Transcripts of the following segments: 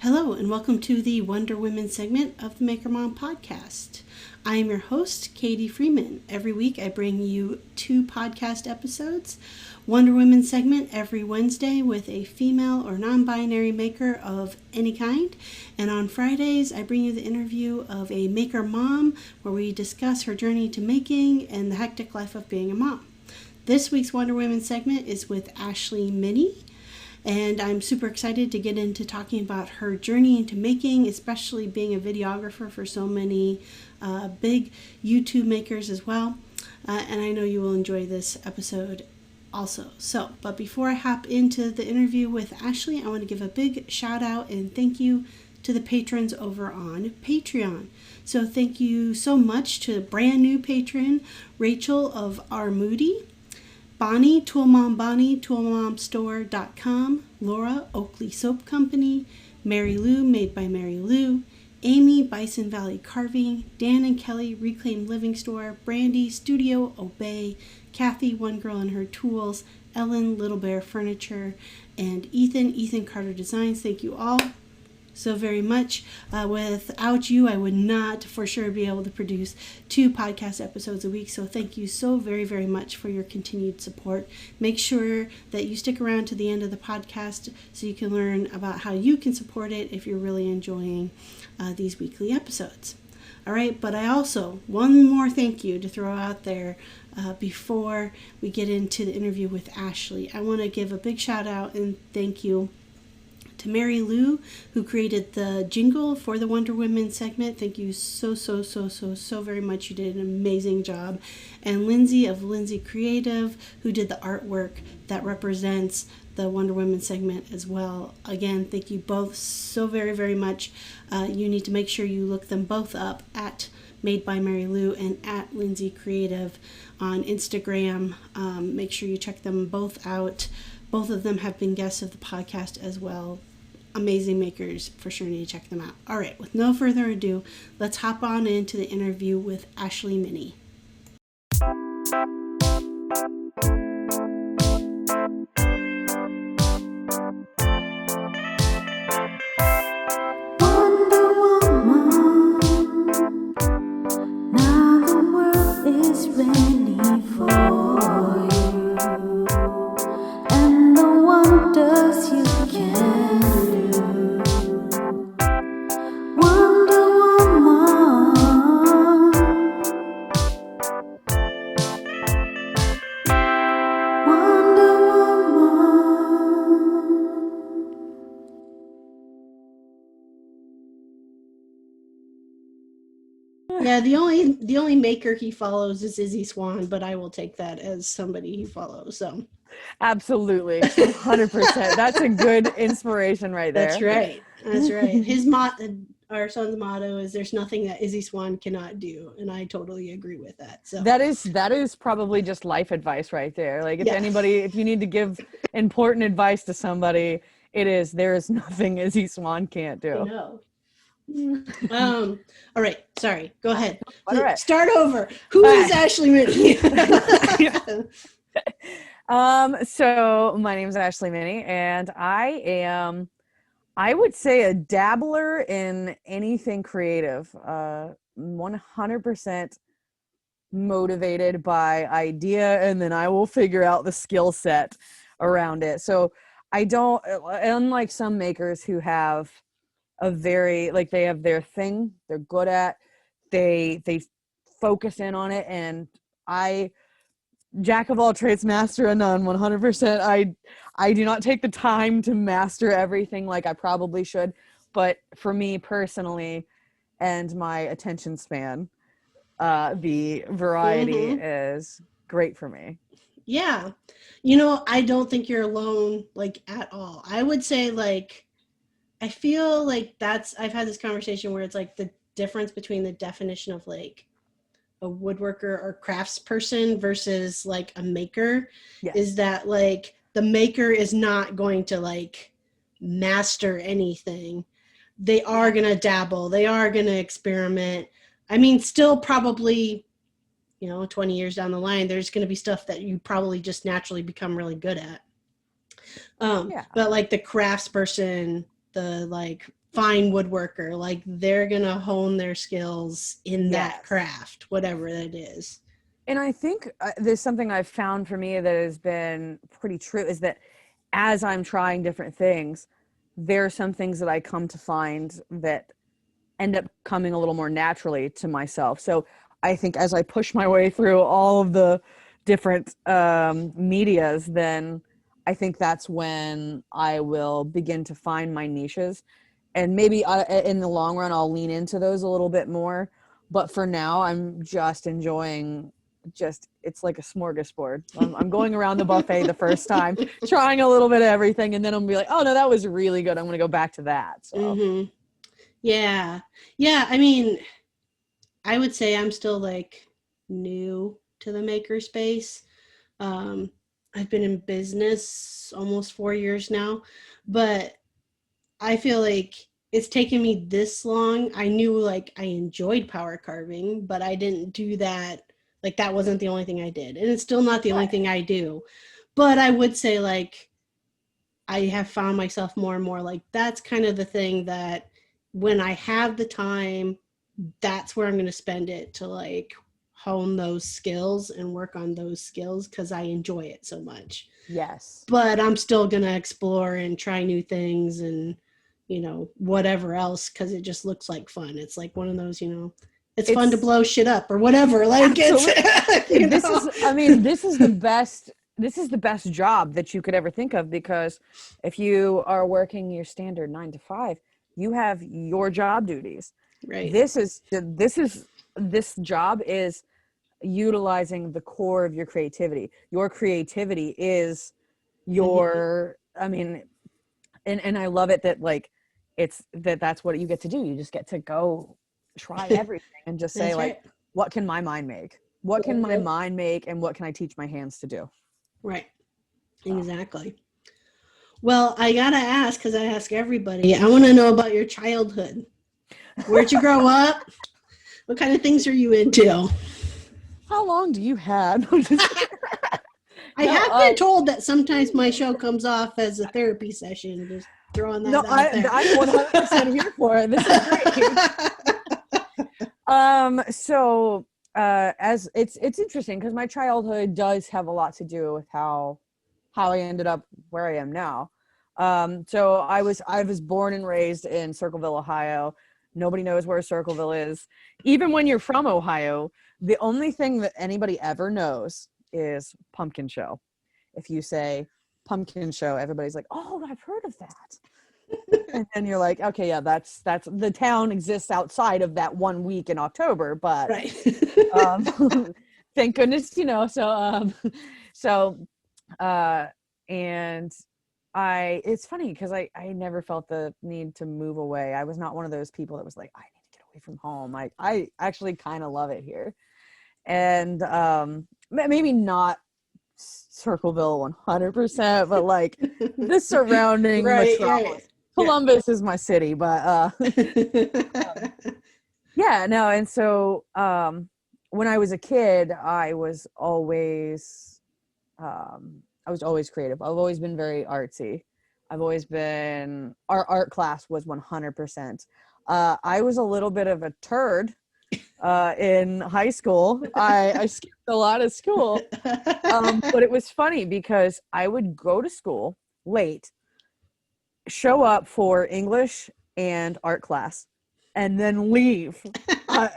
Hello, and welcome to the Wonder Women segment of the Maker Mom podcast. I am your host, Katie Freeman. Every week I bring you 2 podcast episodes. Wonder Women segment every Wednesday with a female or non-binary maker of any kind. And on Fridays I bring you the interview of a maker mom where we discuss her journey to making and the hectic life of being a mom. This week's Wonder Women segment is with Ashley Minney. And I'm super excited to get into talking about her journey into making, especially being a videographer for so many big YouTube makers as well. And I know you will enjoy this episode also. But before I hop into the interview with Ashley, I want to give a big shout out and thank you to the patrons over on Patreon. So thank you so much to brand new patron, Rachel of R. Moody, Bonnie, Toolmom Bonnie, toolmomstore.com, Laura, Oakley Soap Company, Mary Lou, Made by Mary Lou, Amy, Bison Valley Carving, Dan and Kelly, Reclaim Living Store, Brandy, Studio Obey, Kathy, One Girl and Her Tools, Ellen, Little Bear Furniture, and Ethan Carter Designs. Thank you all so very much. Without you, I would not for sure be able to produce 2 podcast episodes a week. So thank you so very, very much for your continued support. Make sure that you stick around to the end of the podcast so you can learn about how you can support it if you're really enjoying these weekly episodes. All right, but I also, one more thank you to throw out there before we get into the interview with Ashley. I want to give a big shout out and thank you to Mary Lou, who created the jingle for the Wonder Women segment. Thank you so very much. You did an amazing job. And Lindsay of Lindsay Creative, who did the artwork that represents the Wonder Women segment as well. Again, thank you both so very, very much. You need to make sure you look them both up at Made by Mary Lou and at Lindsay Creative on Instagram. Make sure you check them both out. Both of them have been guests of the podcast as well. Amazing makers, for sure need to check them out. All right, with no further ado, let's hop on into the interview with Ashley Minney. Yeah, the only maker he follows is Izzy Swan, but I will take that as somebody he follows. So absolutely, 100%. That's a good inspiration right there. That's right. Our son's motto is "There's nothing that Izzy Swan cannot do," and I totally agree with that. So that is probably just life advice right there. Like if you need to give important advice to somebody, it is there is nothing Izzy Swan can't do. No. All right. Sorry. Go ahead. All right. Start over. Who is Ashley Minney? So my name is Ashley Minney, and I am, I would say, a dabbler in anything creative. 100% motivated by idea, and then I will figure out the skill set around it. So I don't, unlike some makers who have they have their thing they're good at, they focus in on it, and I, jack of all trades, master of none, 100%. I do not take the time to master everything like I probably should, but for me personally and my attention span, the variety is great for me. Yeah. I don't think you're alone, like, at all. I would say, like, I feel like I've had this conversation where it's like the difference between the definition of like a woodworker or craftsperson versus like a maker is that like the maker is not going to like master anything. They are going to dabble. They are going to experiment. I mean, still probably, 20 years down the line, there's going to be stuff that you probably just naturally become really good at. But like the craftsperson, the like fine woodworker. Like they're going to hone their skills in that Yes. craft, whatever it is. And I think there's something I've found for me that has been pretty true is that as I'm trying different things, there are some things that I come to find that end up coming a little more naturally to myself. So I think as I push my way through all of the different medias, then I think that's when I will begin to find my niches. And maybe in the long run, I'll lean into those a little bit more. But for now, I'm just enjoying it's like a smorgasbord. I'm going around the buffet the first time, trying a little bit of everything. And then I'm gonna be like, oh no, that was really good. I'm going to go back to that. So. Mm-hmm. Yeah. Yeah. I mean, I would say I'm still like new to the maker space. Um, I've been in business almost 4 years now, but I feel like it's taken me this long. I knew like I enjoyed power carving, but I didn't do that. Like that wasn't the only thing I did. And it's still not the only thing I do. But I would say like I have found myself more and more like that's kind of the thing that when I have the time, that's where I'm going to spend it to like hone those skills and work on those skills because I enjoy it so much. Yes. But I'm still going to explore and try new things and, whatever else because it just looks like fun. It's like one of those, it's fun to blow shit up or whatever. Like this is the best. This is the best job that you could ever think of because if you are working your standard 9 to 5, you have your job duties. Right. This job is utilizing the core of your creativity. Your creativity is your, and I love it that like, that's what you get to do. You just get to go try everything and just say like, what can my mind make? What can my mind make? And what can I teach my hands to do? Right. Exactly. Well, I got to ask, because I ask everybody, I want to know about your childhood. Where'd you grow up? What kind of things are you into? How long do you have? I have been told that sometimes my show comes off as a therapy session. Just throwing that out there. I'm 100% here for it. This is great. So as it's interesting because my childhood does have a lot to do with how I ended up where I am now. So I was born and raised in Circleville, Ohio. Nobody knows where Circleville is. Even when you're from Ohio, the only thing that anybody ever knows is pumpkin show. If you say pumpkin show, everybody's like, oh, I've heard of that. And then you're like, okay, yeah, that's the town exists outside of that 1 week in October, but right. Thank goodness, and it's funny because I never felt the need to move away. I was not one of those people that was like, I need to get away from home. I actually kind of love it here. And maybe not Circleville 100%, but like the surrounding metropolis. Right. Columbus is my city, but yeah, no. And so when I was a kid, I was always creative. I've always been very artsy. I've always been, our art class was 100%. I was a little bit of a turd in high school. I skipped a lot of school, but it was funny because I would go to school late, show up for English and art class, and then leave. I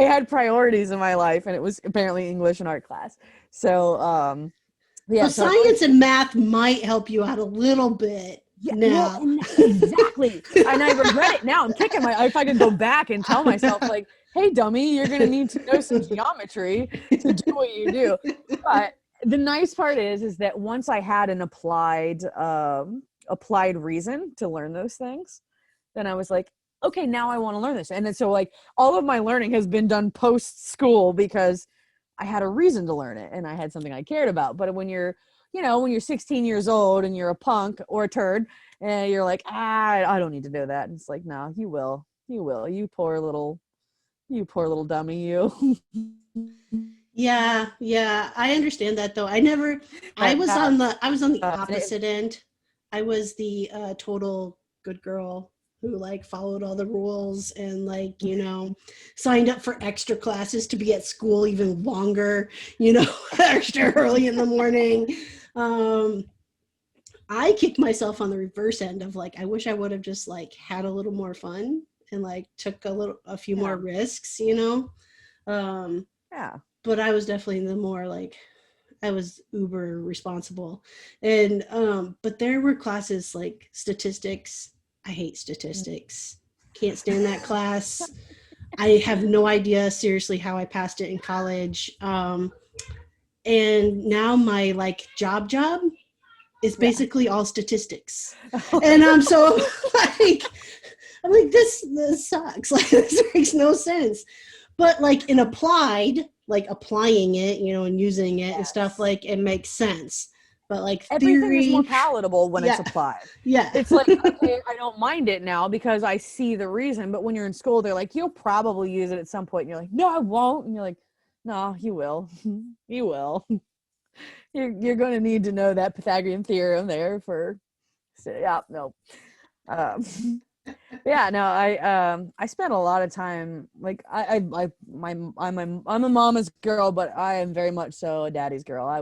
had priorities in my life, and it was apparently English and art class. So, yeah. Well, science and math might help you out a little bit. Yeah, now. Well, exactly. And I regret it now. I'm kicking if I could go back and tell myself like, hey, dummy, you're going to need to know some geometry to do what you do. But the nice part is that once I had an applied reason to learn those things, then I was like, okay, now I want to learn this. And then so like all of my learning has been done post school because I had a reason to learn it and I had something I cared about. But when you're 16 years old and you're a punk or a turd and you're like, I don't need to do that. And it's like, no, you will, you poor little dummy, you. Yeah. I understand that though. I was on the opposite end. I was the total good girl. who like followed all the rules and like, signed up for extra classes to be at school even longer, extra early in the morning. I kicked myself on the reverse end of like, I wish I would have just like had a little more fun and like took a few more risks, Um, Yeah. but I was definitely the more like, I was uber responsible. And but there were classes like statistics. I hate statistics. Can't stand that class. I have no idea seriously how I passed it in college. And now my like job is basically all statistics. And so like I'm like this sucks. Like this makes no sense. But like in applied, like applying it, and using it and stuff, like it makes sense. But like everything is more theory, palatable when it's applied. Yeah. It's like, okay, I don't mind it now because I see the reason. But when you're in school, they're like, you'll probably use it at some point. And you're like, no, I won't. And you're like, no, you will. You will. You're going to need to know that Pythagorean theorem there for, yeah, no. Yeah, no, I spent a lot of time, like I'm a mama's girl, but I am very much so a daddy's girl. I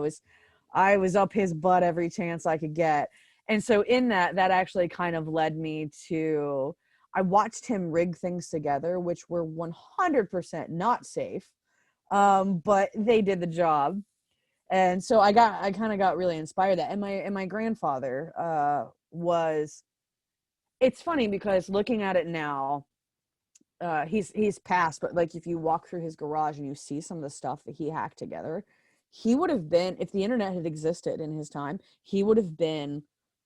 was up his butt every chance I could get. And so in that actually kind of led me to, I watched him rig things together, which were 100% not safe. But they did the job. And so I kind of got really inspired that. And my grandfather, was, it's funny because looking at it now, he's passed, but like if you walk through his garage and you see some of the stuff that he hacked together, he would have been, if the internet had existed in his time, he would have been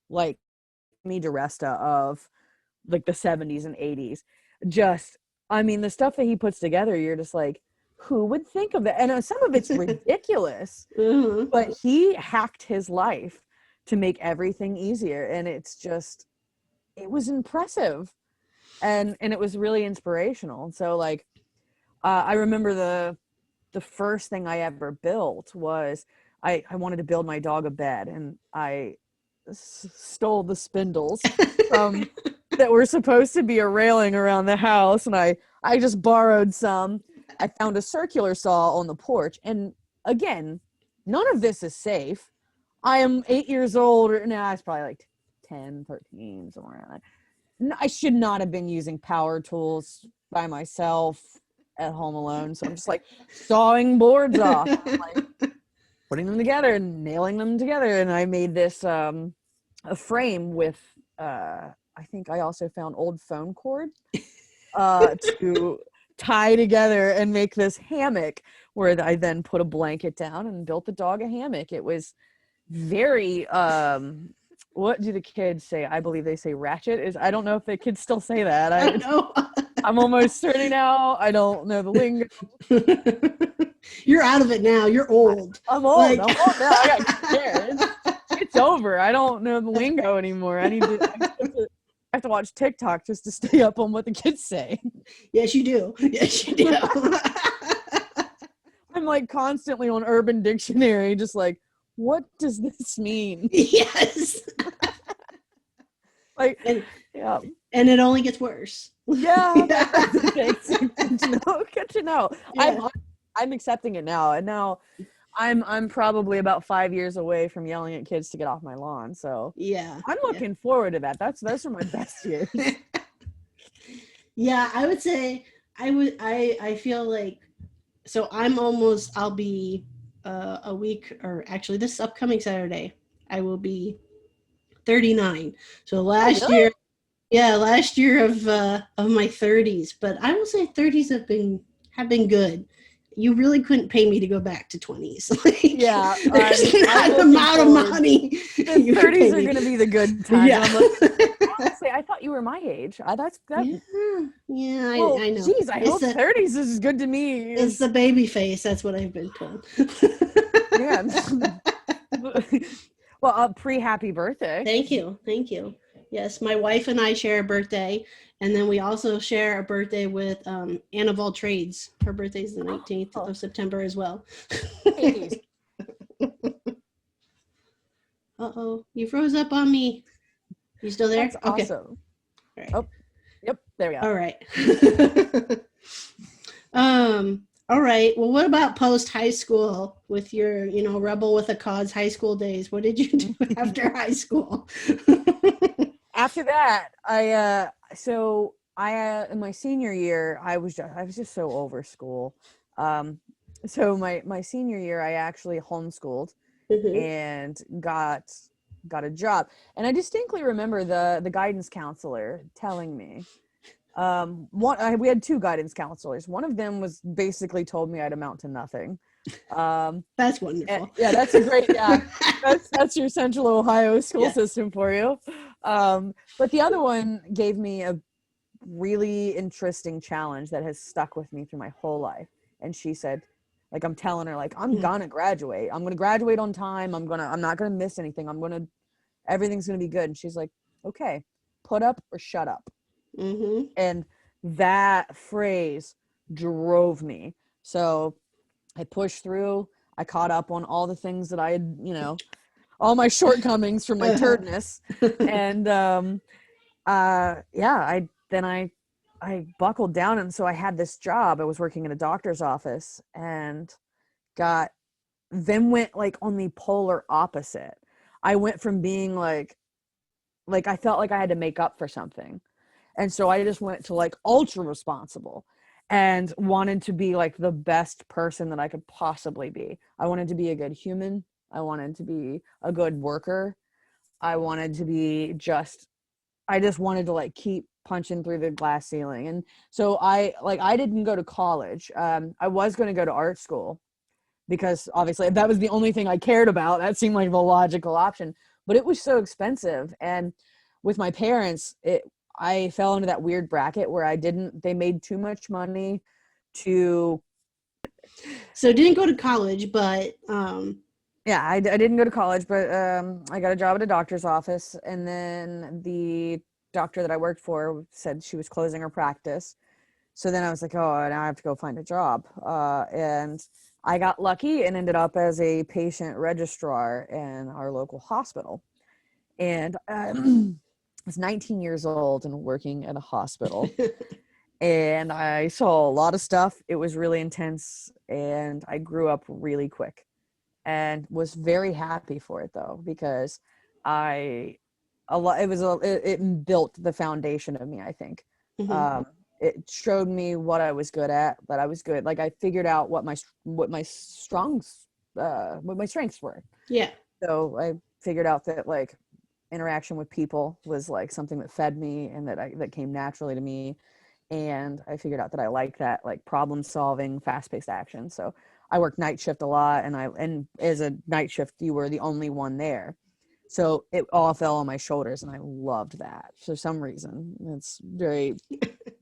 like me DiResta of like the 70s and 80s. Just, I mean, the stuff that he puts together, you're just like, who would think of that? And some of it's ridiculous, but he hacked his life to make everything easier. And it's just, it was impressive. And it was really inspirational. So like, I remember the first thing I ever built was I wanted to build my dog a bed, and I stole the spindles from that were supposed to be a railing around the house, and I just borrowed some. I found a circular saw on the porch, and again, none of this is safe. I am 8 years old, or nah, it's probably like 10, 13, somewhere around that. I should not have been using power tools by myself at home alone. So I'm just like sawing boards off, like putting them together and nailing them together. And I made this a frame with I think I also found old phone cord to tie together and make this hammock, where I then put a blanket down and built the dog a hammock. It was very what do the kids say? I believe they say ratchet. I don't know if the kids still say that. I don't know. I'm almost 30 now. I don't know the lingo. You're out of it now. You're old. I'm old. I'm old now. I got scared. It's over. I don't know the lingo anymore. I have to watch TikTok just to stay up on what the kids say. Yes, you do. Yes, you do. I'm like constantly on Urban Dictionary, just like, what does this mean? Yes. Like, yeah. And it only gets worse. Yeah. Good to know. Yeah. I'm accepting it now. And now I'm probably about 5 years away from yelling at kids to get off my lawn. So yeah, I'm looking forward to that. Those are my best years. Yeah, I would say I feel like, so I'll be a week, or actually this upcoming Saturday, I will be 39. So last year of my 30s, but I will say 30s have been good. You really couldn't pay me to go back to 20s. Like, yeah, there's not an amount of money. The 30s are going to be the good times. Yeah. Honestly, I thought you were my age. Yeah, well, I know. Geez, I hope 30s is good to me. It's the baby face. That's what I've been told. Yeah. Well, pre-happy birthday. Thank you. Yes, my wife and I share a birthday, and then we also share a birthday with Anna of all trades. Her birthday is the 19th of September as well. Uh-oh, you froze up on me. You still there? That's awesome. Right. Oh, Yep, there we go. All right. All right. Well, what about post high school with your, rebel with a cause high school days? What did you do after high school? After that, in my senior year, I was just so over school. Um, so my senior year, I actually homeschooled Mhm. and got a job. And I distinctly remember the guidance counselor telling me, we had two guidance counselors. One of them was basically told me I'd amount to nothing. Um, That's wonderful. yeah, that's a great, yeah, that's your Central Ohio school Yeah. system for you. But the other one gave me a really interesting challenge that has stuck with me through my whole life. And she said, like, I'm telling her, like, I'm gonna graduate. I'm gonna graduate on time. I'm not gonna miss anything. Everything's gonna be good. And she's like, okay, put up or shut up. Mm-hmm. And that phrase drove me. So I pushed through. I caught up on all the things that I had, all my shortcomings from my turdness. And yeah, I buckled down, and so I had this job. I was working in a doctor's office, and got then went like on the polar opposite. I went from being like I felt like I had to make up for something. And so I just went to like ultra responsible and wanted to be like the best person that I could possibly be. I wanted to be a good human. I wanted to be a good worker. I wanted to be I just wanted to like keep punching through the glass ceiling. And so I didn't go to college. I was going to go to art school because obviously if that was the only thing I cared about, that seemed like the logical option, but it was so expensive. And with my parents, I fell into that weird bracket where they made too much money to, So didn't go to college, but yeah, I didn't go to college, but I got a job at a doctor's office. And then the doctor that I worked for said she was closing her practice. So then I was like, oh, now I have to go find a job. And I got lucky and ended up as a patient registrar in our local hospital. And I was 19 years old and working at a hospital. And I saw a lot of stuff. It was really intense. And I grew up really quick and was very happy for it, though, because I a lot it was a it built the foundation of me, I think. mhm. um it showed me what I was good at, that I was good, like I figured out what my strengths were. Yeah. So I figured out that like interaction with people was like something that fed me and that came naturally to me. And I figured out that I like that, like problem solving, fast paced action. So I worked night shift a lot, and as a night shift, you were the only one there. So it all fell on my shoulders, and I loved that for some reason. It's very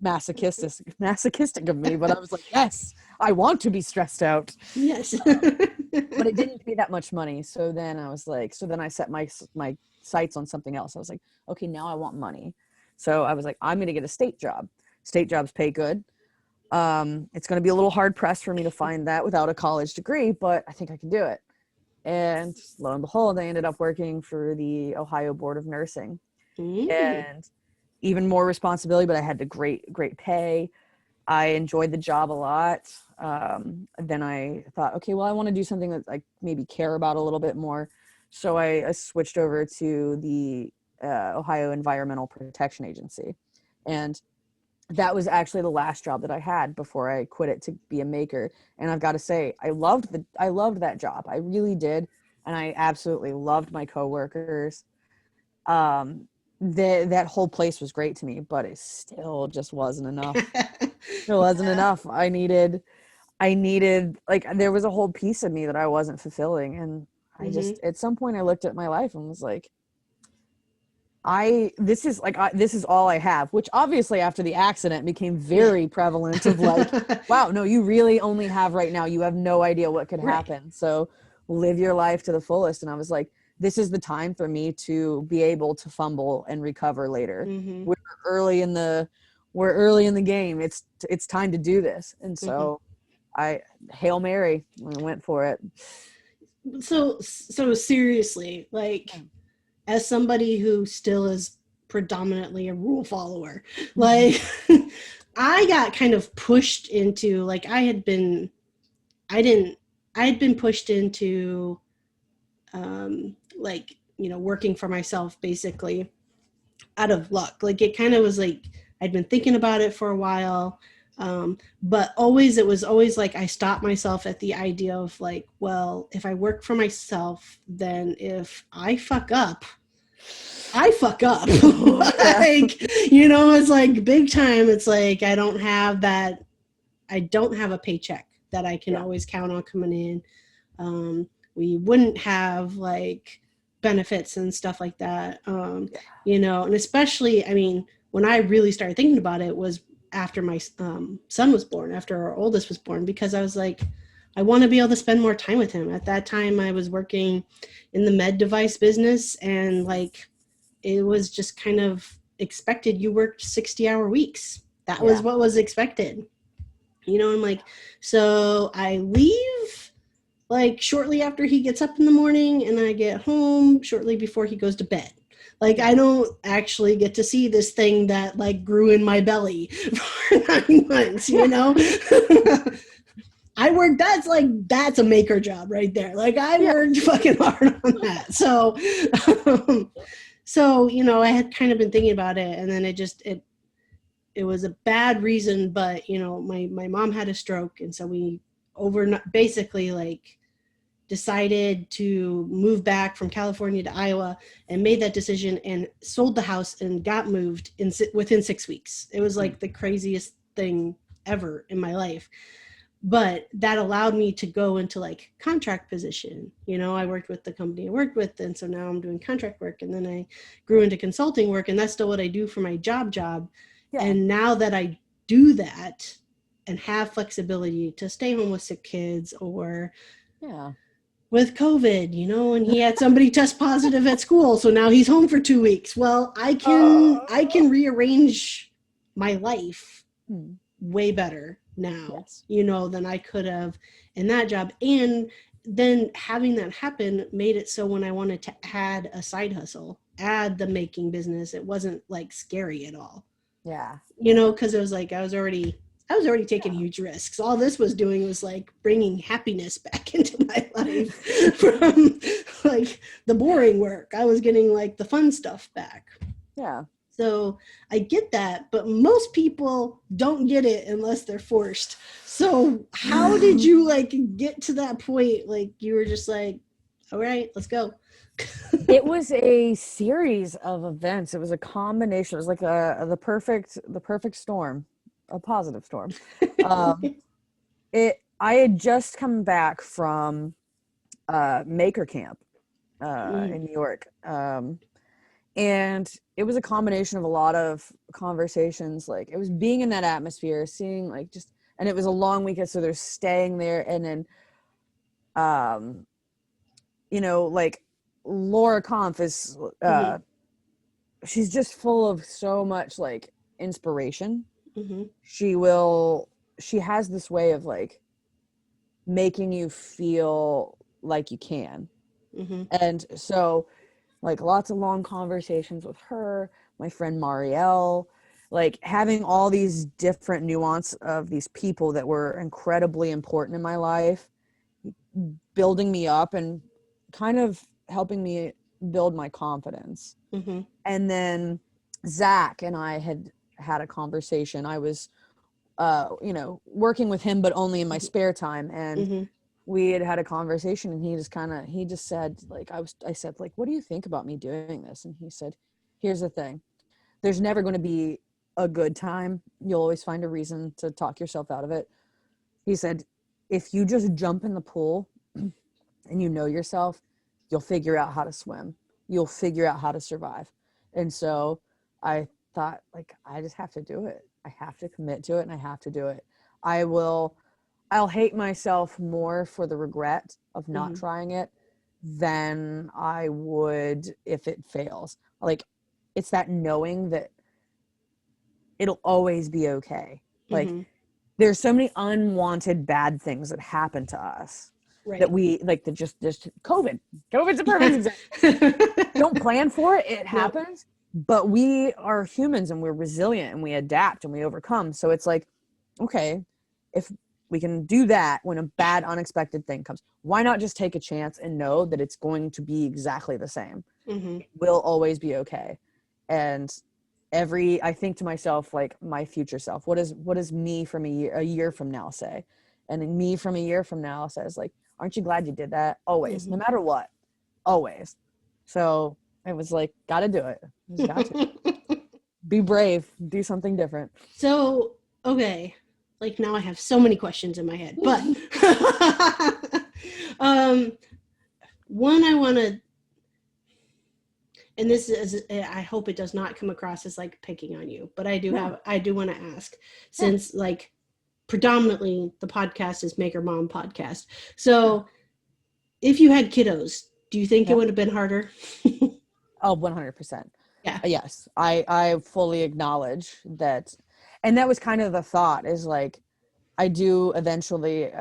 masochistic of me, but I was like, yes, I want to be stressed out. Yes. But it didn't pay that much money. So then I set my sights on something else. I was like, okay, now I want money. So I was like, I'm going to get a state job. State jobs pay good. It's going to be a little hard pressed for me to find that without a college degree, but I think I can do it. And lo and behold, I ended up working for the Ohio Board of Nursing, Mm. and even more responsibility, but I had the great pay. I enjoyed the job a lot. Then I thought, okay, well, I want to do something that I maybe care about a little bit more. So I switched over to the Ohio Environmental Protection Agency. And that was actually the last job that I had before I quit it to be a maker. And I've got to say, I loved that job. I really did. And I absolutely loved my coworkers. Um, that whole place was great to me, but it still just wasn't enough. It wasn't Yeah. enough. I needed, like, there was a whole piece of me that I wasn't fulfilling. And I Mm-hmm. just, at some point I looked at my life and was like, this is all I have, which obviously after the accident became Yeah. very prevalent of like, wow, no, you really only have right now. You have no idea what could Right. happen. So live your life to the fullest. And I was like, this is the time for me to be able to fumble and recover later. Mm-hmm. We're early in the we're early in the game. It's time to do this. And Mm-hmm. so I Hail Mary, I went for it. So seriously, like, as somebody who still is predominantly a rule follower. Like I got kind of pushed into, like, I had been pushed into like, working for myself basically out of luck. Like, it kind of was like I'd been thinking about it for a while. But it was always like I stopped myself at the idea of like, well, if I work for myself, then if I fuck up, I fuck up. Like, it's like big time. It's like I don't have a paycheck that I can always count on coming in. We wouldn't have like benefits and stuff like that. And especially, I mean, when I really started thinking about it was after my son was born, after our oldest was born, because I was like, I want to be able to spend more time with him. At that time, I was working in the med device business, and like, it was just kind of expected. You worked 60-hour weeks. That was what was expected. I'm like, so I leave like shortly after he gets up in the morning, and I get home shortly before he goes to bed. Like, I don't actually get to see this thing that like grew in my belly for 9 months, I worked, that's a maker job right there. Like, I worked fucking hard on that. So, I had kind of been thinking about it, and then it was a bad reason, but my mom had a stroke, and so we basically like decided to move back from California to Iowa, and made that decision and sold the house and got moved within 6 weeks. It was like the craziest thing ever in my life. But that allowed me to go into like contract position. I worked with the company I worked with, and so now I'm doing contract work, and then I grew into consulting work, and that's still what I do for my job. Yeah. And now that I do that and have flexibility to stay home with sick kids, or with COVID, and he had somebody test positive at school, so now he's home for 2 weeks. Well, I can rearrange my life way better now, than I could have in that job. And then having that happen made it so when I wanted to add a side hustle, add the making business, it wasn't like scary at all. Yeah. Because it was like I was already taking huge risks. All this was doing was like bringing happiness back into my life from like the boring work. I was getting like the fun stuff back. Yeah. So I get that, but most people don't get it unless they're forced. So how did you like get to that point? Like, you were just like, all right, let's go. It was a series of events. It was a combination. It was like the perfect storm, a positive storm. I had just come back from Maker Camp in New York. And it was a combination of a lot of conversations. Like, it was being in that atmosphere, seeing like and it was a long weekend. So there's staying there. And then, like Laura Kampf is, she's just full of so much like inspiration. She has this way of like making you feel like you can. And so like lots of long conversations with her, my friend Marielle, like having all these different nuance of these people that were incredibly important in my life, building me up and kind of helping me build my confidence. And then Zach and I had a conversation. I was, working with him, but only in my spare time. And we had a conversation, and he just said, like, I said, like, what do you think about me doing this? And he said, here's the thing. There's never going to be a good time. You'll always find a reason to talk yourself out of it. He said, if you just jump in the pool and you know yourself, you'll figure out how to swim. You'll figure out how to survive. And so I thought, like, I just have to do it. I have to commit to it, and I have to do it. I'll hate myself more for the regret of not trying it than I would if it fails. Like, it's that knowing that it'll always be okay. Like, there's so many unwanted bad things that happen to us that we like, that just COVID. COVID's a perfect example. Don't plan for it. It happens. but we are humans and we're resilient and we adapt and we overcome. So it's like, okay, if we can do that when a bad unexpected thing comes, why not just take a chance and know that it's going to be exactly the same? Mm-hmm. It will always be okay. And I think to myself, like, my future self, what is me from a year from now say? And me from a year from now says, like, aren't you glad you did that? Always, no matter what, always. So it was like, gotta do it. Just got to be brave, do something different. So, okay, like now I have so many questions in my head, but one I want to, and this is, I hope it does not come across as like picking on you, but I do want to ask, since like predominantly the podcast is Maker Mom podcast. So if you had kiddos, do you think it would have been harder? Oh, 100%. Yeah. Yes. I fully acknowledge that. And that was kind of the thought, is like, I would eventually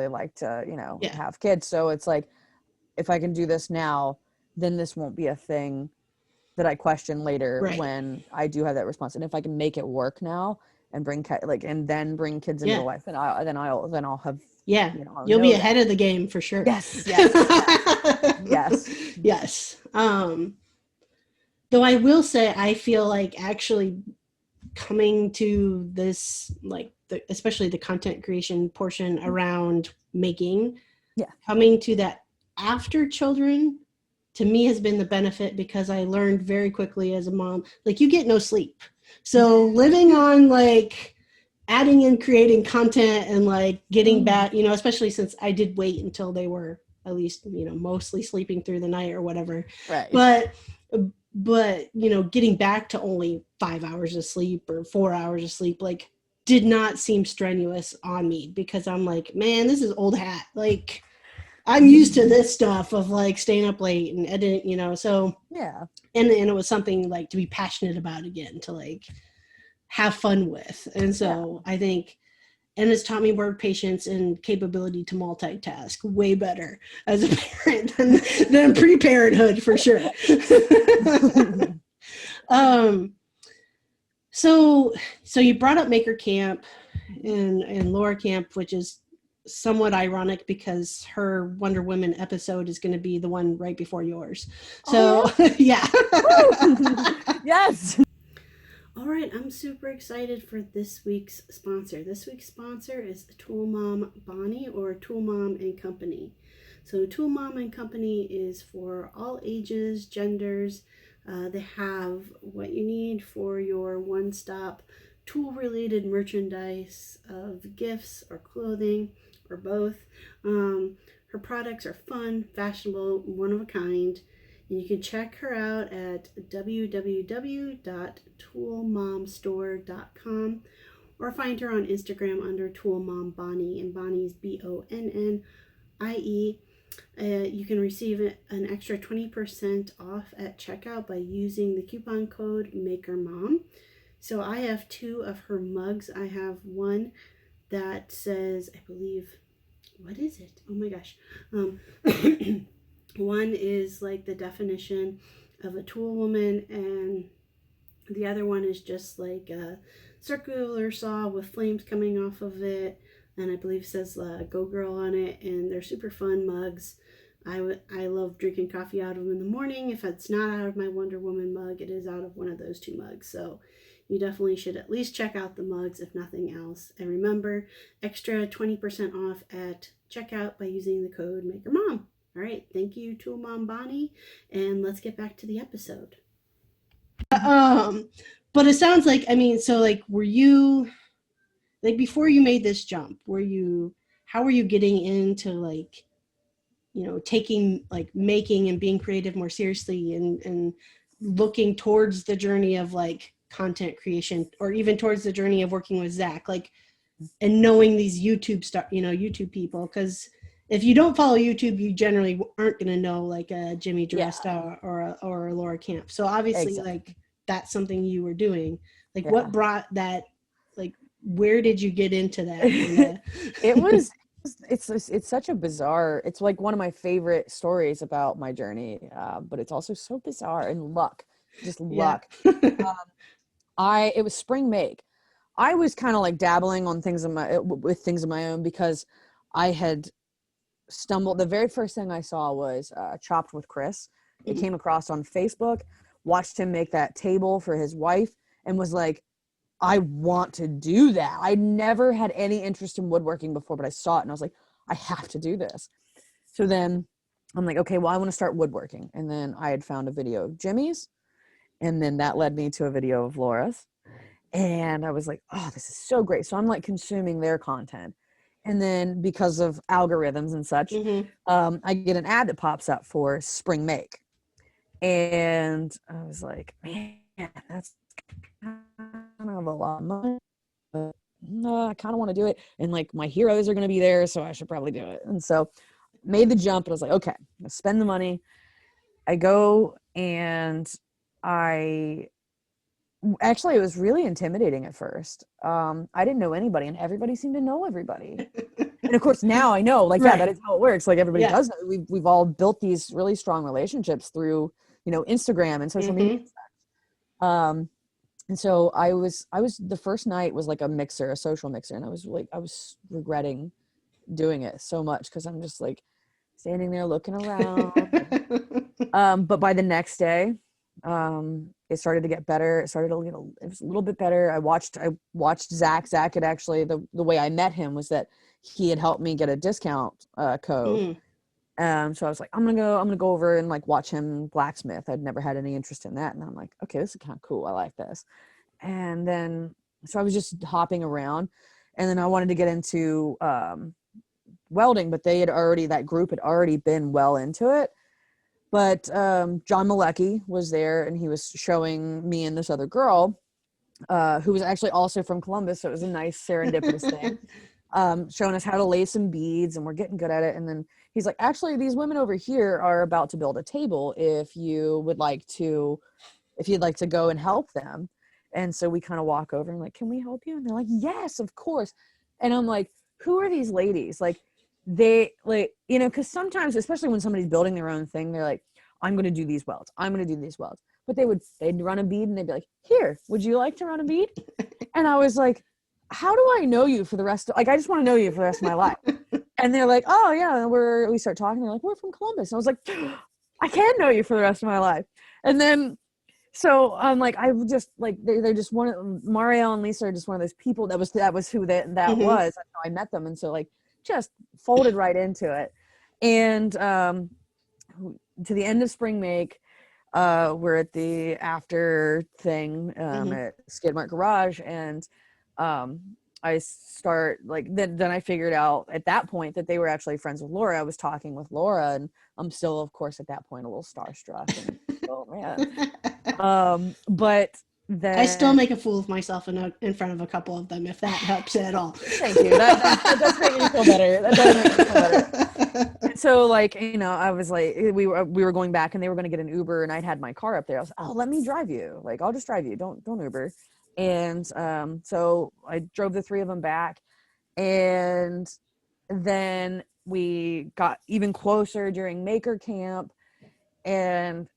like to, have kids. So it's like, if I can do this now, then this won't be a thing that I question later when I do have that response. And if I can make it work now and bring kids into the life, then I'll have, you'll be ahead of the game for sure. Yes. Yes. Though I will say, I feel like actually coming to this, like especially the content creation portion around making, coming to that after children, to me has been the benefit, because I learned very quickly as a mom, like, you get no sleep. So living on like adding and creating content and like getting back, especially since I did wait until they were at least, mostly sleeping through the night or whatever. Right. But getting back to only 5 hours of sleep or 4 hours of sleep, like, did not seem strenuous on me, because I'm like, man, this is old hat. Like, I'm used to this stuff of like staying up late and editing, so yeah. And it was something like to be passionate about again, to like have fun with. And so I think, and it's taught me more patience and capability to multitask way better as a parent than pre-parenthood, for sure. So you brought up Maker Camp and Laura Camp, which is somewhat ironic because her Wonder Woman episode is going to be the one right before yours. So, yeah. Yes. All right, I'm super excited for this week's sponsor. This week's sponsor is Tool Mom Bonnie, or Tool Mom and Company. So Tool Mom and Company is for all ages, genders. They have what you need for your one-stop tool-related merchandise of gifts or clothing or both. Her products are fun, fashionable, one of a kind. And you can check her out at www.toolmomstore.com, or find her on Instagram under Tool Mom Bonnie, and Bonnie's Bonnie. You can receive an extra 20% off at checkout by using the coupon code MakerMom. So I have 2 of her mugs. I have one that says, I believe, what is it? Oh my gosh. One is like the definition of a tool woman, and the other one is just like a circular saw with flames coming off of it, and I believe it says Go Girl on it, and they're super fun mugs. I love drinking coffee out of them in the morning. If it's not out of my Wonder Woman mug, it is out of one of those 2 mugs. So you definitely should at least check out the mugs, if nothing else. And remember, extra 20% off at checkout by using the code MakerMom. All right, thank you, Tool Mom Bonnie, and let's get back to the episode. But it sounds like, so like, were you, like, before you made this jump, how were you getting into like, taking like making and being creative more seriously, and looking towards the journey of like content creation, or even towards the journey of working with Zach, like, and knowing these YouTube people? Because if you don't follow YouTube, you generally aren't going to know like a Jimmy Dresta or a Laura Camp. So obviously, like, that's something you were doing. Like, what brought that? Like, where did you get into that? It's such a bizarre. It's like one of my favorite stories about my journey, but it's also so bizarre, and luck. just Yeah. luck. It was spring make. I was kind of like dabbling on things with things of my own because I had stumbled. The very first thing I saw was Chopped with Chris. It came across on Facebook, watched him make that table for his wife, and was like, I want to do that. I never had any interest in woodworking before, but I saw it and I was like, I have to do this. So then I'm like, okay, well, I want to start woodworking. And then I had found a video of Jimmy's, and then that led me to a video of Laura's. And I was like, oh, this is so great. So I'm like consuming their content. And then because of algorithms and such, I get an ad that pops up for spring make. And I was like, man, that's kind of a lot of money. But no, I kind of want to do it. And like my heroes are going to be there, so I should probably do it. And so made the jump and I was like, okay, I'm going to spend the money. I go and actually, it was really intimidating at first. I didn't know anybody, and everybody seemed to know everybody. And of course, now I know, like, yeah, that is how it works. Like everybody does know. We've all built these really strong relationships through, Instagram and social media. And so I was the first night was like a social mixer, and I was regretting doing it so much because I'm just like standing there looking around. But by the next day, it started to get better. It was a little bit better. I watched Zach. Zach had actually, the way I met him was that he had helped me get a discount code. So I was like, I'm gonna go over and like watch him blacksmith. I'd never had any interest in that. And I'm like, okay, this is kind of cool. I like this. And then, so I was just hopping around, and then I wanted to get into, welding, but that group had already been well into it. But John Malecki was there, and he was showing me and this other girl who was actually also from Columbus. So it was a nice serendipitous thing, showing us how to lay some beads, and we're getting good at it. And then he's like, actually, these women over here are about to build a table if you'd like to go and help them. And so we kind of walk over and like, can we help you? And they're like, yes, of course. And I'm like, who are these ladies? Like, they like, because sometimes, especially when somebody's building their own thing, they're like, I'm going to do these welds. But they'd run a bead and they'd be like, here, would you like to run a bead? And I was like, how do I know you for the rest of, like, I just want to know you for the rest of my life. And they're like, oh yeah, we start talking. They're like, we're from Columbus. And I was like, I can know you for the rest of my life. And then, so I'm like, I just like, they're just Mario and Lisa are just one of those people that was who that was. That's how I met them. And so like, just folded right into it. And to the end of spring make, we're at the after thing at Skidmark Garage, and I start like then I figured out at that point that they were actually friends with Laura. I was talking with Laura, and I'm still, of course, at that point a little starstruck. And, oh man. But then I still make a fool of myself in front of a couple of them, if that helps at all. Thank you. That does make me feel better. That does make me feel better. So like, I was like, we were going back, and they were going to get an Uber, and I'd had my car up there. I was, oh, let me drive you. Like, I'll just drive you. Don't Uber. And so I drove the three of them back, and then we got even closer during Maker Camp, and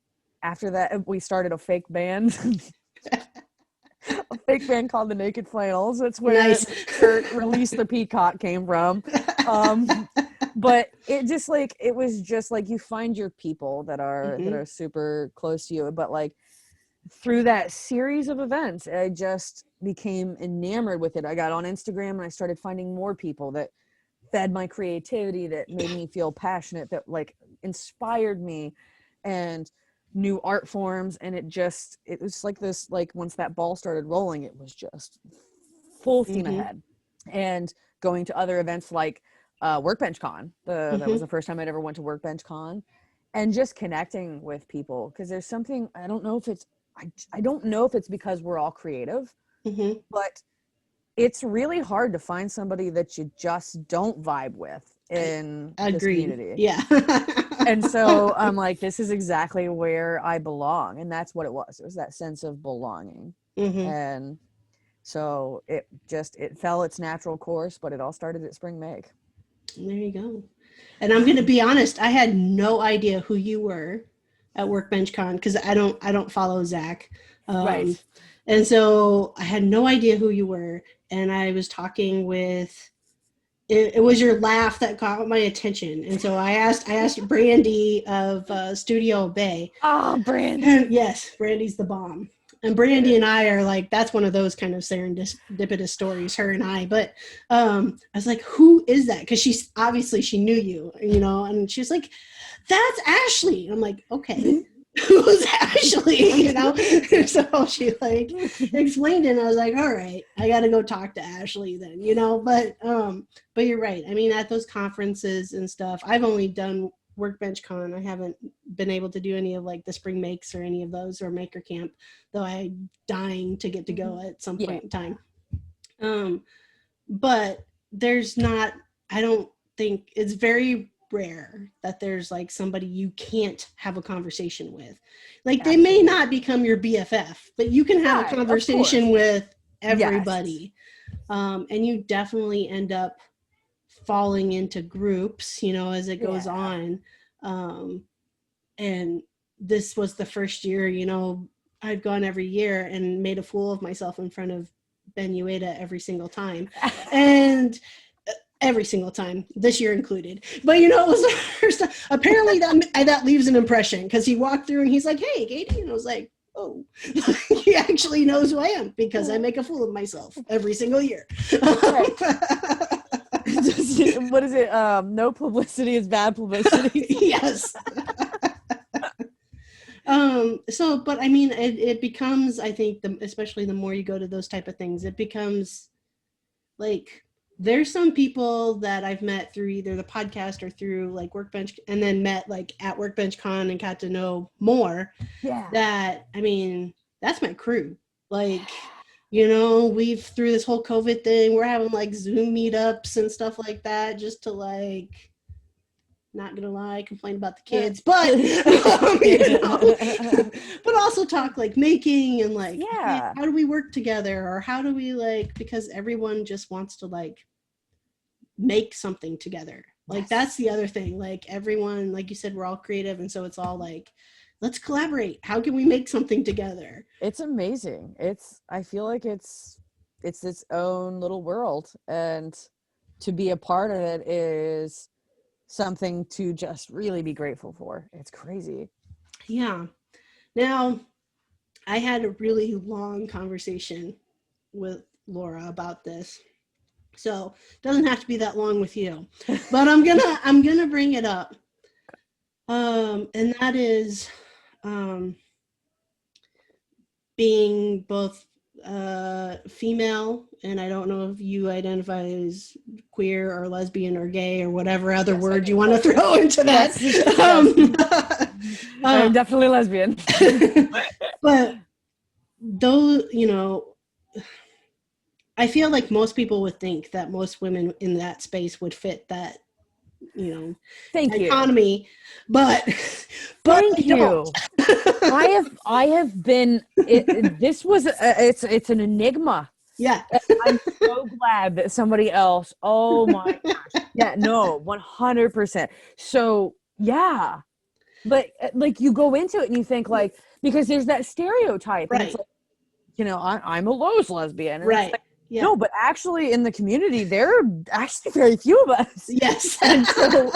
after that we started a fake band. A fake band called the Naked Flannels. That's where the shirt Release the Peacock came from. But it was just like you find your people that are super close to you. But like through that series of events, I just became enamored with it. I got on Instagram and I started finding more people that fed my creativity, that made me feel passionate, that like inspired me, and new art forms. And it was like this, like once that ball started rolling, it was just full steam ahead. And going to other events like Workbench Con, that was the first time I'd ever went to Workbench Con, and just connecting with people, because there's something, I don't know if it's because we're all creative, but it's really hard to find somebody that you just don't vibe with in this community. Yeah. And so I'm like, this is exactly where I belong. And that's what it was. It was that sense of belonging. And so it fell its natural course, but it all started at spring make. There you go. And I'm going to be honest, I had no idea who you were. at Workbench Con because I don't follow Zach. Right. And so I had no idea who you were. And I was talking with, it was your laugh that caught my attention. And so I asked Brandy of Studio Bay. Oh, Brandy. And yes, Brandy's the bomb. And Brandy and I are like, that's one of those kind of serendipitous stories, her and I. But I was like, who is that? Because she knew you, and she's like, that's Ashley. And I'm like, okay, who's Ashley? So she like explained it, and I was like, all right, I got to go talk to Ashley then, But you're right. I mean, at those conferences and stuff, I've only done Workbench Con. I haven't been able to do any of like the spring makes or any of those or maker camp, though I'm dying to get to go at some point in time. But there's not, I don't think it's very rare that there's like somebody you can't have a conversation with. Like they may not become your BFF, but you can have a conversation with everybody. Yes. And you definitely end up falling into groups, as it goes on. And this was the first year, I'd gone every year and made a fool of myself in front of Ben Ueda every single time. And every single time, this year included. But it was the first time. Apparently that leaves an impression because he walked through and he's like, hey, Katie. And I was like, oh, he actually knows who I am because I make a fool of myself every single year. What is it? No publicity is bad publicity. Yes. But I mean, it becomes, I think, especially the more you go to those type of things, it becomes like, there's some people that I've met through either the podcast or through like Workbench, and then met like at Workbench Con and got to know more. Yeah. That, I mean, that's my crew. Like, we've through this whole COVID thing, we're having like Zoom meetups and stuff like that just to like, not gonna lie, complain about the kids, but but also talk like making and like, how do we work together, or how do we like, because everyone just wants to like make something together. Like that's the other thing. Like everyone, like you said, we're all creative, and so it's all like, let's collaborate. How can we make something together? It's amazing. I feel like it's its own little world, and to be a part of it is something to just really be grateful for. It's crazy. Yeah. Now, I had a really long conversation with Laura about this, so it doesn't have to be that long with you, but I'm gonna bring it up, and that is being both female, and I don't know if you identify as queer or lesbian or gay or whatever other word you want to throw into that. I'm definitely lesbian. But though, I feel like most people would think that most women in that space would fit that, economy, but thank you. I have been, it's an enigma. Yeah. I'm so glad that somebody else, oh my gosh. Yeah, no, 100%. So yeah, but like you go into it and you think like, because there's that stereotype, right? And it's like, I'm a Lowe's lesbian, and right? Like, yeah. No, but actually in the community, there are actually very few of us. Yes. And so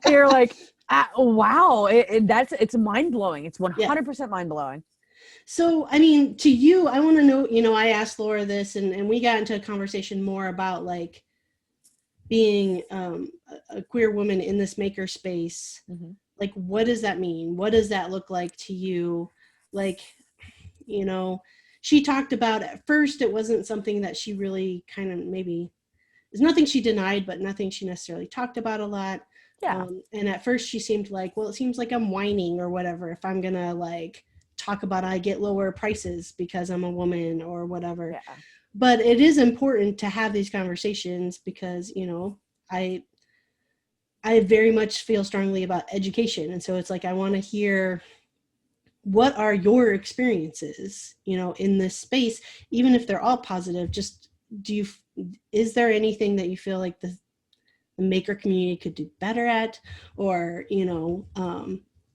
you're like, wow, it's mind blowing. It's 100% mind blowing. So, I mean, to you, I want to know, I asked Laura this, and we got into a conversation more about like being a queer woman in this maker space. Mm-hmm. Like, what does that mean? What does that look like to you? Like, she talked about at first, it wasn't something that she really kind of maybe, there's nothing she denied, but nothing she necessarily talked about a lot. Yeah. And at first she seemed like, well, it seems like I'm whining or whatever if I'm going to like talk about I get lower prices because I'm a woman or whatever. Yeah. But it is important to have these conversations because, I very much feel strongly about education. And so it's like, I want to hear, what are your experiences, in this space, even if they're all positive, just is there anything that you feel like the maker community could do better at, or,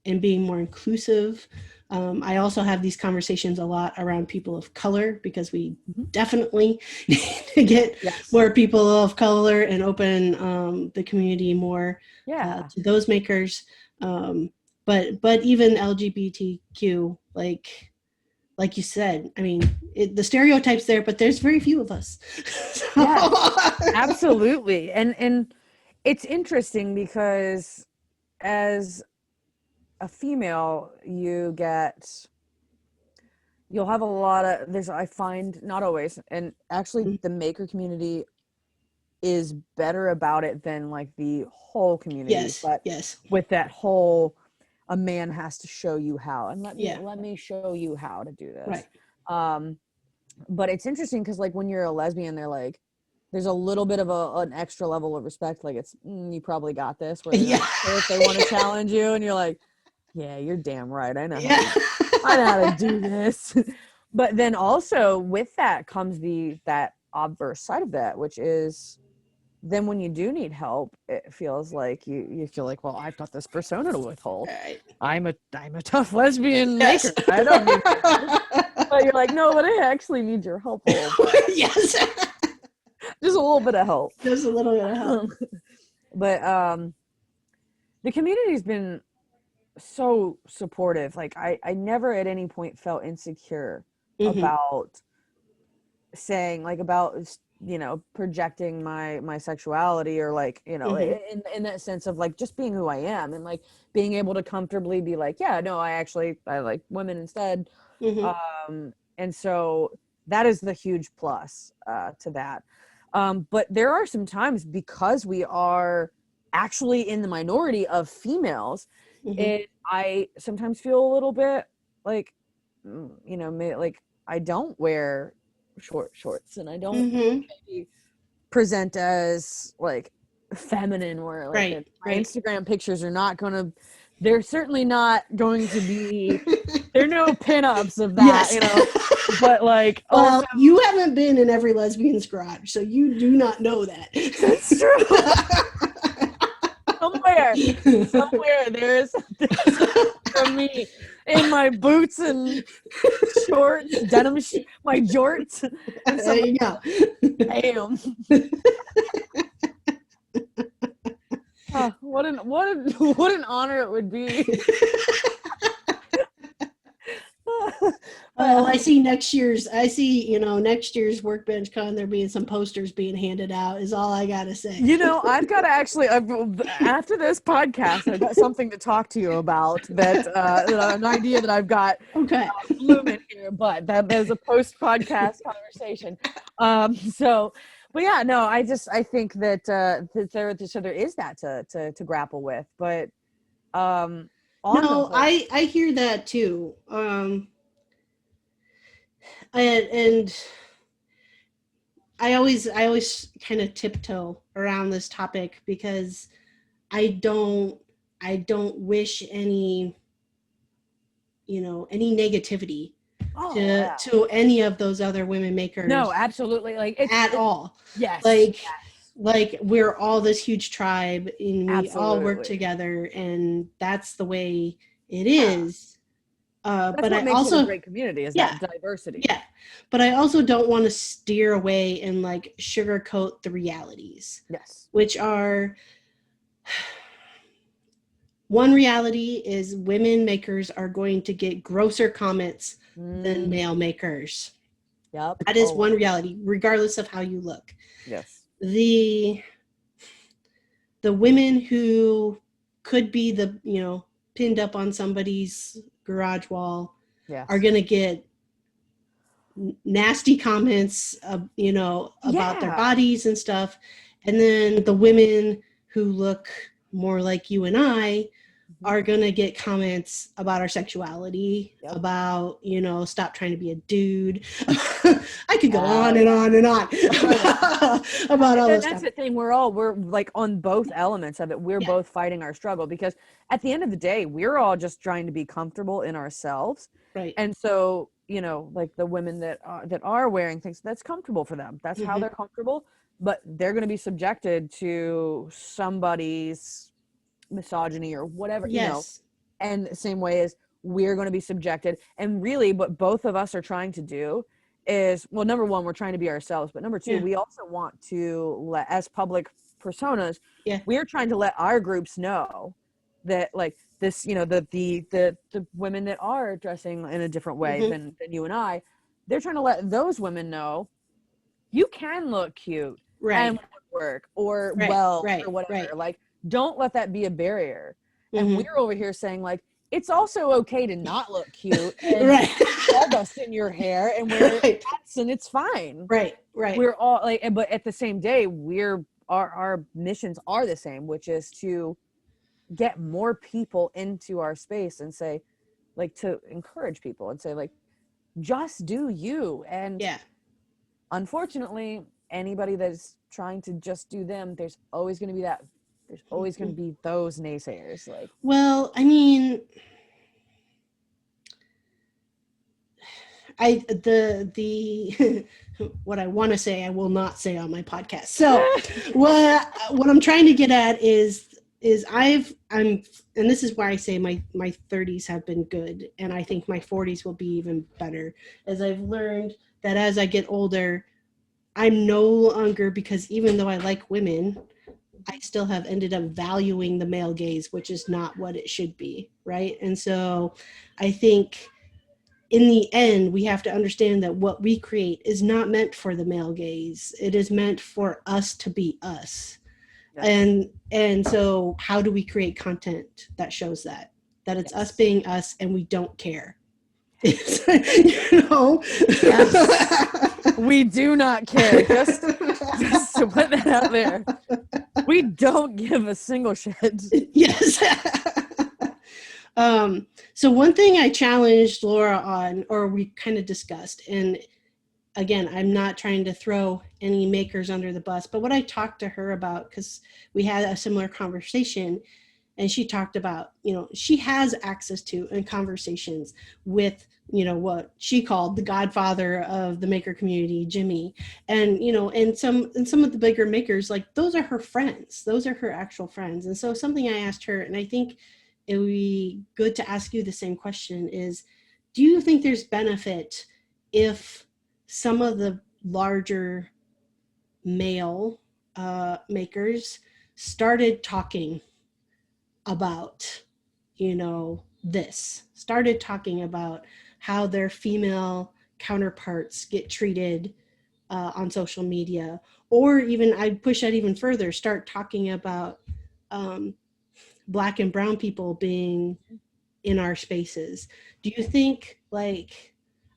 and being more inclusive. I also have these conversations a lot around people of color because we definitely need to get more people of color and open the community more to those makers. But even LGBTQ, like you said, I mean, the stereotype's there, but there's very few of us. Absolutely. And it's interesting because as a female, you'll have a lot of I find, not always, and actually the maker community is better about it than like the whole community. But with that whole, a man has to show you how, and let me show you how to do this. Right. But it's interesting because like when you're a lesbian, they're like, there's a little bit of an extra level of respect. Like it's, you probably got this. Where if they want to challenge you, and you're like, yeah, you're damn right. I know how to do this. But then also with that comes that obverse side of that, which is then when you do need help, it feels like you feel like, well, I've got this persona to withhold. Right. I'm a tough lesbian maker. I don't need help. But you're like, no, but I actually need your help a little bit. Yes. Just a little bit of help. Just a little bit of help. But the community's been so supportive. Like I never at any point felt insecure about saying, like, about, you know, projecting my sexuality, or like, you know, in that sense of like just being who I am, and like being able to comfortably be like, yeah, no, I like women instead. And so that is the huge plus to that. But there are some times, because we are actually in the minority of females, I sometimes feel a little bit like, you know, like I don't wear shorts, and I don't maybe present as like feminine, or like my Instagram pictures are not gonna, they're certainly not going to be, there are no pinups of that, you know. But like, well, also, you haven't been in every lesbian's garage, so you do not know that. That's true. somewhere there's from me in my boots and shorts, denim, my jorts. And there you go. Damn. What an honor it would be. Well, I see next year's Workbench Con, there being some posters being handed out, is all I gotta say. You know, I've got to actually, after this podcast, I've got something to talk to you about, that an idea that I've got blooming here, but that is a post-podcast conversation. But yeah, no, I think that there is that to grapple with, but I hear that too. And I always kind of tiptoe around this topic, because I don't wish any negativity to any of those other women makers. No, absolutely. Like at all. Yes. Like we're all this huge tribe, and we all work together, and that's the way it is. That's but what I makes also it a great community, is that diversity. Yeah, but I also don't want to steer away and like sugarcoat the realities. Yes, which are, one reality is women makers are going to get grosser comments than male makers. Yep, that is one reality, regardless of how you look. Yes, the women who could be pinned up on somebody's garage wall are going to get nasty comments, about their bodies and stuff. And then the women who look more like you and I are going to get comments about our sexuality, about, stop trying to be a dude. I could go on and on and on about all this stuff. That's the thing. We're like on both elements of it. We're both fighting our struggle, because at the end of the day, we're all just trying to be comfortable in ourselves. Right. And so, like the women that are wearing things that's comfortable for them, that's how they're comfortable, but they're going to be subjected to somebody's misogyny or whatever. Yes. And the same way as we're going to be subjected. And really what both of us are trying to do is, well, number one, we're trying to be ourselves, but number two, we also want to let, as public personas, we're trying to let our groups know that like this, you know, the women that are dressing in a different way than you and I, they're trying to let those women know you can look cute and work or or whatever. Like, don't let that be a barrier. And we're over here saying like, it's also okay to not look cute and sawdust in your hair and wear hats and it's fine. We're all like, but at the same day, our missions are the same, which is to get more people into our space and say, like, to encourage people and say like, just do you. And unfortunately, anybody that's trying to just do them, there's always going to be there's always going to be those naysayers. Like, well, I mean, the what I want to say I will not say on my podcast. So what I'm trying to get at is I'm and this is why I say my 30s have been good, and I think my 40s will be even better, as I've learned that as I get older, I'm no longer, because even though I like women, I still have ended up valuing the male gaze, which is not what it should be, right? And so I think in the end, we have to understand that what we create is not meant for the male gaze. It is meant for us to be us. And so how do we create content that shows that it's us being us and we don't care? You know? We do not care. Just to put that out there. We don't give a single shit. Yes. So one thing I challenged Laura on, or we kind of discussed, and again, I'm not trying to throw any makers under the bus, but what I talked to her about, because we had a similar conversation, and she talked about, you know, she has access to and conversations with, you know, what she called the godfather of the maker community, Jimmy. And, you know, and some of the bigger makers, like, those are her friends. Those are her actual friends. And so something I asked her, and I think it would be good to ask you the same question, is, do you think there's benefit if some of the larger male makers started talking about, you know, started talking about how their female counterparts get treated on social media, or even, I'd push that even further, start talking about Black and brown people being in our spaces? Do you think, like,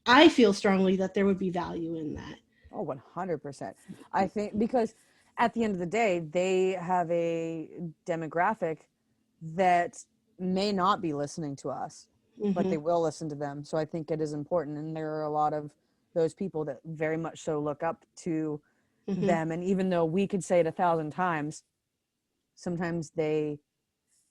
I feel strongly that there would be value in that. Oh, 100%. I think because at the end of the day, they have a demographic that may not be listening to us, but they will listen to them. So I think it is important. And there are a lot of those people that very much so look up to them. And even though we could say it 1,000 times, sometimes they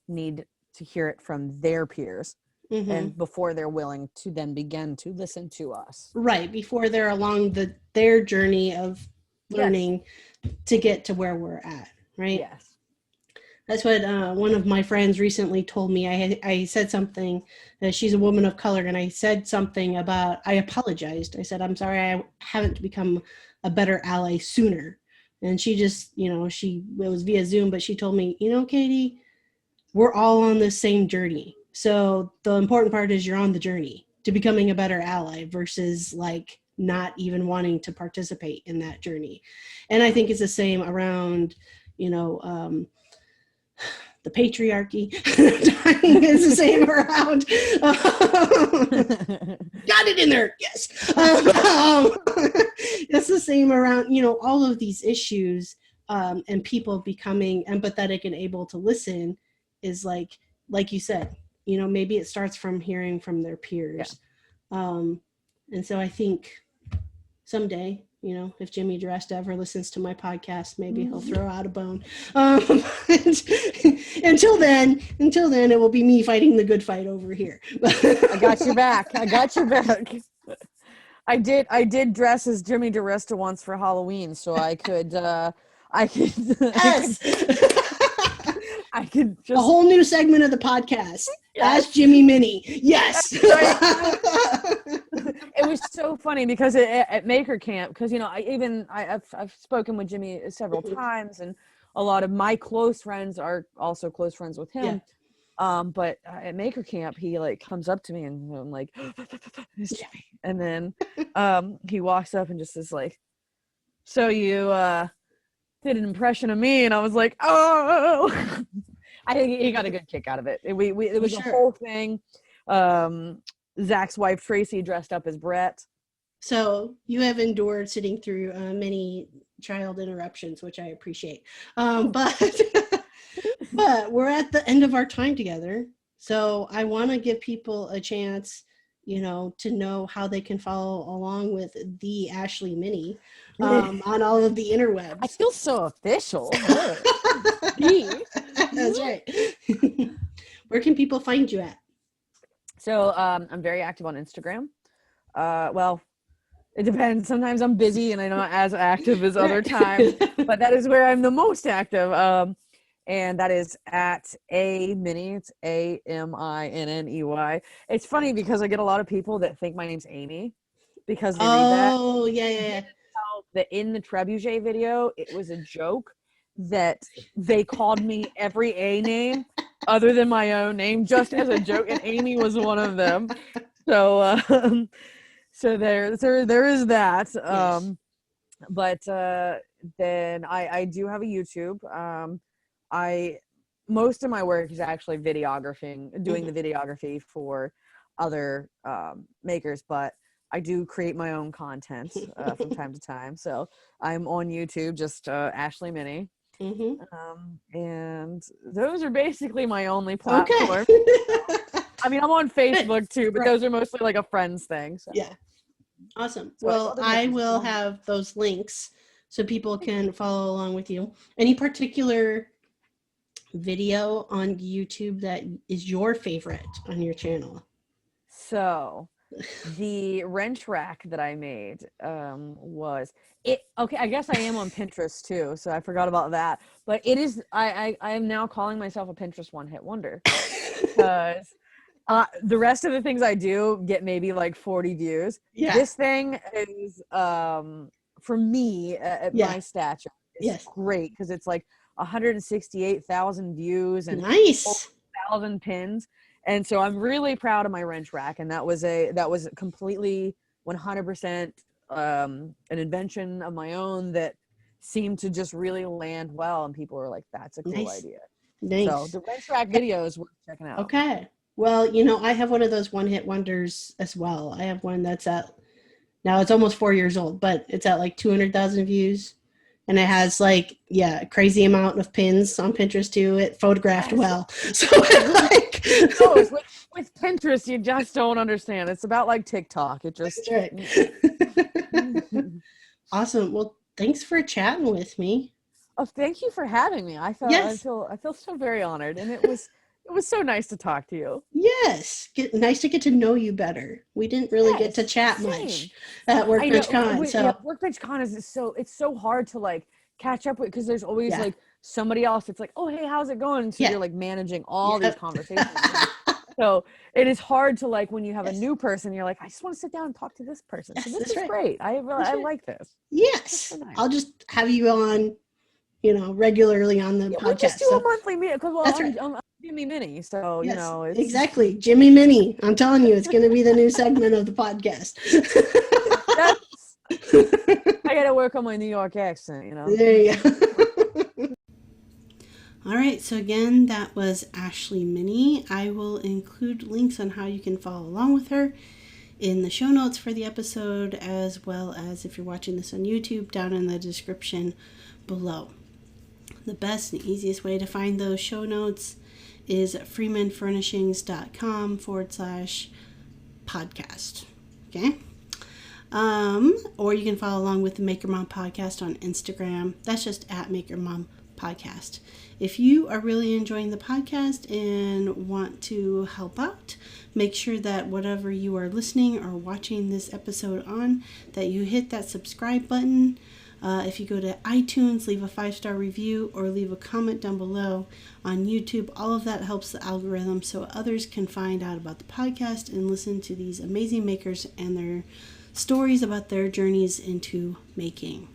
need to hear it from their peers. And before they're willing to then begin to listen to us. Right, before they're along their journey of learning to get to where we're at, right? Yes. That's what one of my friends recently told me. I said something, she's a woman of color, and I said something about, I apologized. I said, I'm sorry, I haven't become a better ally sooner. And she just, you know, it was via Zoom, but she told me, you know, Katie, we're all on the same journey. So the important part is you're on the journey to becoming a better ally versus like not even wanting to participate in that journey. And I think it's the same around, you know, the patriarchy. It's the same around. Got it in there. Yes. It's the same around, you know, all of these issues, and people becoming empathetic and able to listen is like you said, you know, maybe it starts from hearing from their peers. And so I think someday, you know, if Jimmy Drest ever listens to my podcast, maybe he'll throw out a bone. Until then, it will be me fighting the good fight over here. I got your back. I did dress as Jimmy DeResta once for Halloween, so I could I could A just whole new segment of the podcast. Yes. Ask Jimmy Minnie. Yes. It was so funny because at Maker Camp, because I've spoken with Jimmy several times, and a lot of my close friends are also close friends with him. But at Maker Camp, he like comes up to me and I'm like, it's Jimmy. And then he walks up and just is like, so you did an impression of me, and I was like, oh. I think he got a good kick out of it. It was a whole thing. Zach's wife Tracy dressed up as Brett. So you have endured sitting through many child interruptions, which I appreciate. But we're at the end of our time together. So I want to give people a chance, to know how they can follow along with the Ashley Minney on all of the interwebs. I feel so official. That's right. Where can people find you at? So I'm very active on Instagram. Well, it depends. Sometimes I'm busy and I'm not as active as other times, but that is where I'm the most active. And that is at Minney. It's AMINNEY. It's funny because I get a lot of people that think my name's Amy because they read that. Oh, yeah. That in the Trebuchet video, it was a joke that they called me every A name other than my own name just as a joke, and Amy was one of them. So so there is that. Yes. But then I do have a YouTube. Most of my work is actually doing the videography for other makers, but I do create my own content from time to time. So I'm on YouTube, just Ashley Minney. And those are basically my only platform. Okay. I mean, I'm on Facebook too, but those are mostly like a friends thing. So. Yeah. Awesome. So well, I will have those links so people can follow along with you. Any particular video on YouTube that is your favorite on your channel? So the wrench rack that I made was it. Okay, I guess I am on Pinterest too, so I forgot about that. But it is. I am now calling myself a Pinterest one-hit wonder because the rest of the things I do get maybe like 40 views. Yeah. This thing is for me at my stature is great because it's like 168,000 views and nice 1,000 pins. And so I'm really proud of my wrench rack, and that was completely 100% an invention of my own that seemed to just really land well, and people were like, "That's a cool idea." Nice. So the wrench rack video is worth checking out. Okay, well, I have one of those one-hit wonders as well. I have one that's now it's almost 4 years old, but it's at like 200,000 views. And it has like, a crazy amount of pins on Pinterest too. It photographed well. So like with Pinterest, you just don't understand. It's about like TikTok. It just That's right. Awesome. Well, thanks for chatting with me. Oh, thank you for having me. I feel so very honored, and it was so nice to talk to you. Yes. Nice to get to know you better. We didn't really get to chat much at Workbench Con. Workbench Con it's so hard to like catch up with because there's always like somebody else that's like, oh, hey, how's it going? So you're like managing all these conversations. So it is hard to like when you have a new person, you're like, I just want to sit down and talk to this person. So this is great. I like this. Yes. So nice. I'll just have you on, regularly on the podcast. We'll just do a monthly meeting because I'm Jimmy Minnie, so it's exactly Jimmy Minnie. I'm telling you, it's going to be the new segment of the podcast. I got to work on my New York accent, There you go. All right, so again, that was Ashley Minney. I will include links on how you can follow along with her in the show notes for the episode, as well as if you're watching this on YouTube, down in the description below. The best and easiest way to find those show notes is freemanfurnishings.com/podcast. Okay? Or you can follow along with the Maker Mom Podcast on Instagram. That's just at Maker Mom Podcast. If you are really enjoying the podcast and want to help out, make sure that whatever you are listening or watching this episode on, that you hit that subscribe button. If you go to iTunes, leave a 5-star review or leave a comment down below. On YouTube, all of that helps the algorithm so others can find out about the podcast and listen to these amazing makers and their stories about their journeys into making.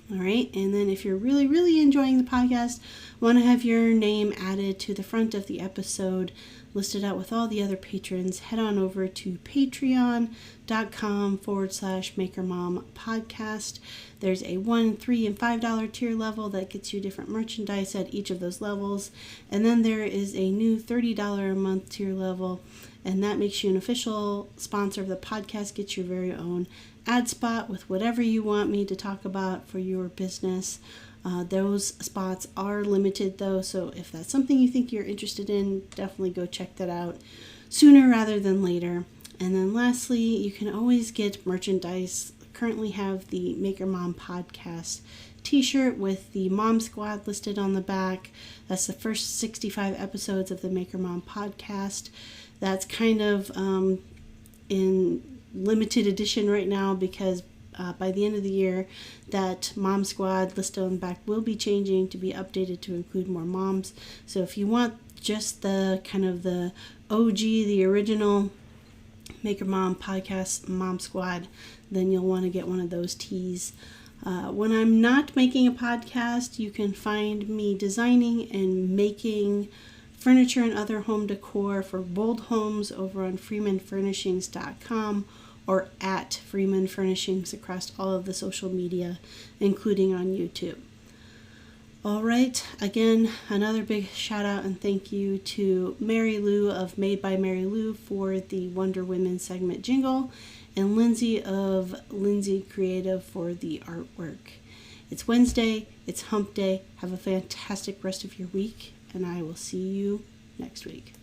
All right, and then if you're really, really enjoying the podcast, want to have your name added to the front of the episode, listed out with all the other patrons, head on over to patreon.com/MakerMomPodcast. There's a $1, $3, and $5 tier level that gets you different merchandise at each of those levels. And then there is a new $30 a month tier level, and that makes you an official sponsor of the podcast, gets your very own ad spot with whatever you want me to talk about for your business. Those spots are limited though, so if that's something you think you're interested in, definitely go check that out sooner rather than later. And then lastly, you can always get merchandise. Currently have the Maker Mom Podcast t-shirt with the Mom Squad listed on the back. That's the first 65 episodes of the Maker Mom Podcast. That's kind of in limited edition right now because by the end of the year, that Mom Squad listed on the back will be changing to be updated to include more moms. So if you want just the kind of the OG, the original Maker Mom Podcast Mom Squad, then you'll want to get one of those tees. When I'm not making a podcast, you can find me designing and making furniture and other home decor for bold homes over on freemanfurnishings.com or at Freeman Furnishings across all of the social media, including on YouTube. All right, again, another big shout out and thank you to Mary Lou of Made by Mary Lou for the Wonder Women segment jingle, and Lindsay of Lindsay Creative for the artwork. It's Wednesday, it's hump day. Have a fantastic rest of your week, and I will see you next week.